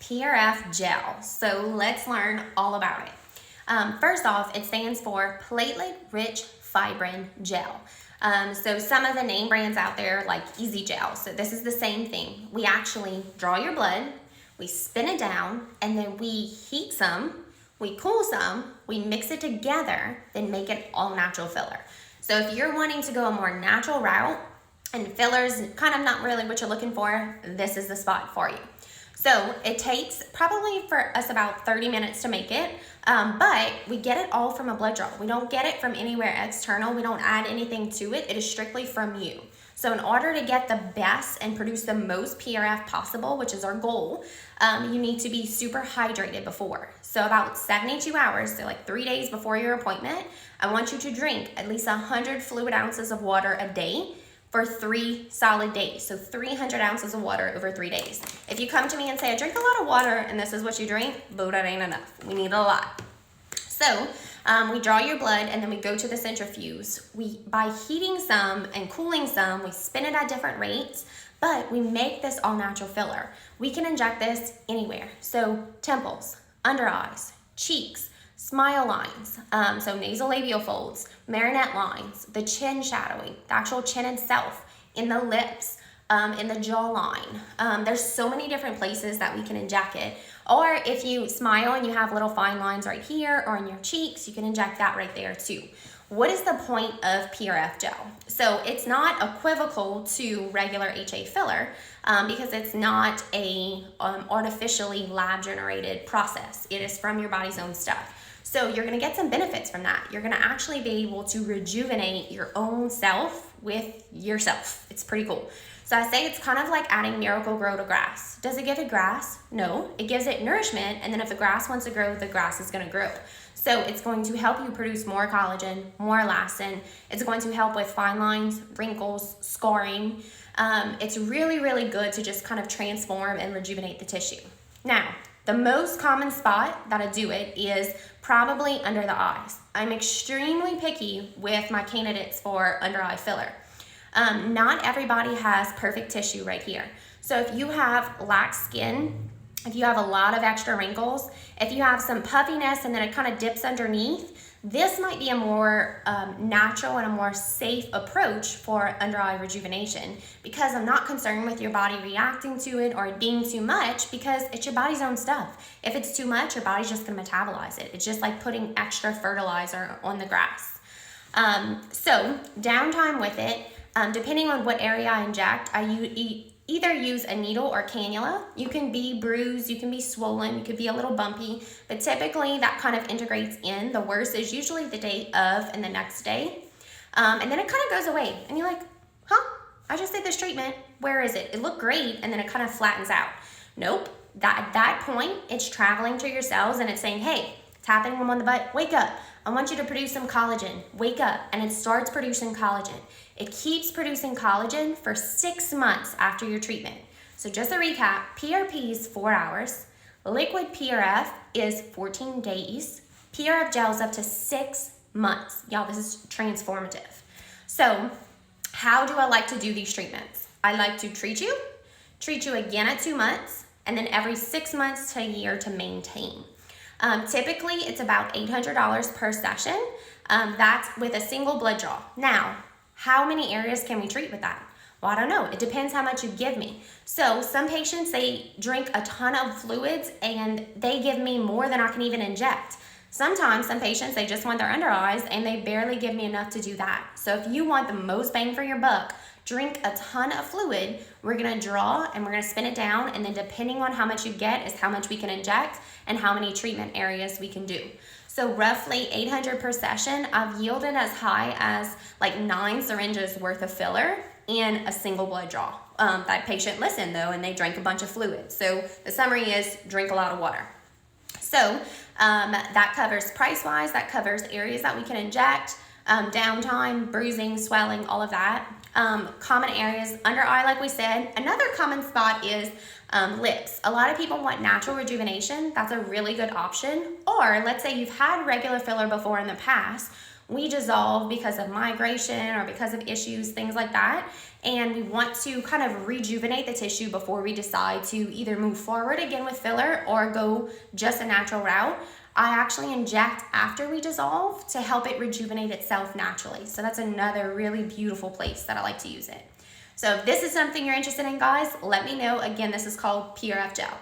PRF gel. So let's learn all about it. First off, it stands for platelet-rich fibrin gel. So some of the name brands out there like Easy Gel. So this is the same thing. We actually draw your blood, we spin it down, and then we heat some, we cool some, we mix it together, then make it all natural filler. So if you're wanting to go a more natural route and fillers kind of not really what you're looking for, this is the spot for you. So it takes probably for us about 30 minutes to make it, but we get it all from a blood draw. We don't get it from anywhere external. We don't add anything to it. It is strictly from you. So in order to get the best and produce the most PRF possible, which is our goal, you need to be super hydrated before. So about 72 hours, so like 3 days before your appointment, I want you to drink at least 100 fluid ounces of water a day for 3 solid days. So 300 ounces of water over 3 days. If you come to me and say, I drink a lot of water and this is what you drink, boo, that ain't enough. We need a lot. So we draw your blood and then we go to the centrifuge. By heating some and cooling some, we spin it at different rates, but we make this all natural filler. We can inject this anywhere. So temples, under eyes, cheeks, smile lines, so nasolabial folds, marionette lines, the chin shadowing, the actual chin itself, in the lips, in the jawline. There's so many different places that we can inject it. Or if you smile and you have little fine lines right here or in your cheeks, you can inject that right there too. What is the point of PRF gel? So it's not equivocal to regular HA filler because it's not a artificially lab generated process. It is from your body's own stuff. So you're gonna get some benefits from that. You're gonna actually be able to rejuvenate your own self with yourself. It's pretty cool. So I say it's kind of like adding Miracle-Gro to grass. Does it give it grass? No, it gives it nourishment, and then if the grass wants to grow, the grass is gonna grow. So it's going to help you produce more collagen, more elastin. It's going to help with fine lines, wrinkles, scarring. It's really, really good to just kind of transform and rejuvenate the tissue. Now, the most common spot that I do it is probably under the eyes. I'm extremely picky with my candidates for under eye filler. Not everybody has perfect tissue right here. So if you have lax skin, if you have a lot of extra wrinkles, if you have some puffiness and then it kind of dips underneath, this might be a more natural and a more safe approach for under eye rejuvenation because I'm not concerned with your body reacting to it or it being too much because it's your body's own stuff. If it's too much, your body's just gonna metabolize it. It's just like putting extra fertilizer on the grass. So downtime with it, depending on what area I inject, I either use a needle or cannula. You can be bruised, you can be swollen, you could be a little bumpy, but typically that kind of integrates in. The worst is usually the day of and the next day. And then it kind of goes away and you're like, huh, I just did this treatment, where is it? It looked great, and then it kind of flattens out. Nope, at that point, it's traveling to your cells and it's saying, hey, tapping them on the butt, wake up. I want you to produce some collagen, wake up, and it starts producing collagen. It keeps producing collagen for 6 months after your treatment. So just a recap, PRP is 4 hours, liquid PRF is 14 days, PRF gel is up to 6 months. Y'all, this is transformative. So how do I like to do these treatments? I like to treat you again at 2 months, and then every 6 months to a year to maintain. Typically, it's about $800 per session. That's with a single blood draw. Now, how many areas can we treat with that? Well, I don't know. It depends how much you give me. So some patients, they drink a ton of fluids and they give me more than I can even inject. Sometimes some patients, they just want their under eyes and they barely give me enough to do that. So if you want the most bang for your buck, drink a ton of fluid. We're gonna draw and we're gonna spin it down, and then depending on how much you get is how much we can inject and how many treatment areas we can do. So roughly 800 per session. I've yielded as high as like 9 syringes worth of filler in a single blood draw. That patient listened though, and they drank a bunch of fluid. So the summary is drink a lot of water. So that covers price-wise, that covers areas that we can inject, downtime, bruising, swelling, all of that. Common areas, under eye, like we said. Another common spot is lips. A lot of people want natural rejuvenation. That's a really good option. Or let's say you've had regular filler before in the past. we dissolve because of migration or because of issues, things like that. And we want to kind of rejuvenate the tissue before we decide to either move forward again with filler or go just a natural route. I actually inject after we dissolve to help it rejuvenate itself naturally. So that's another really beautiful place that I like to use it. So if this is something you're interested in, guys, let me know. Again, this is called PRF gel.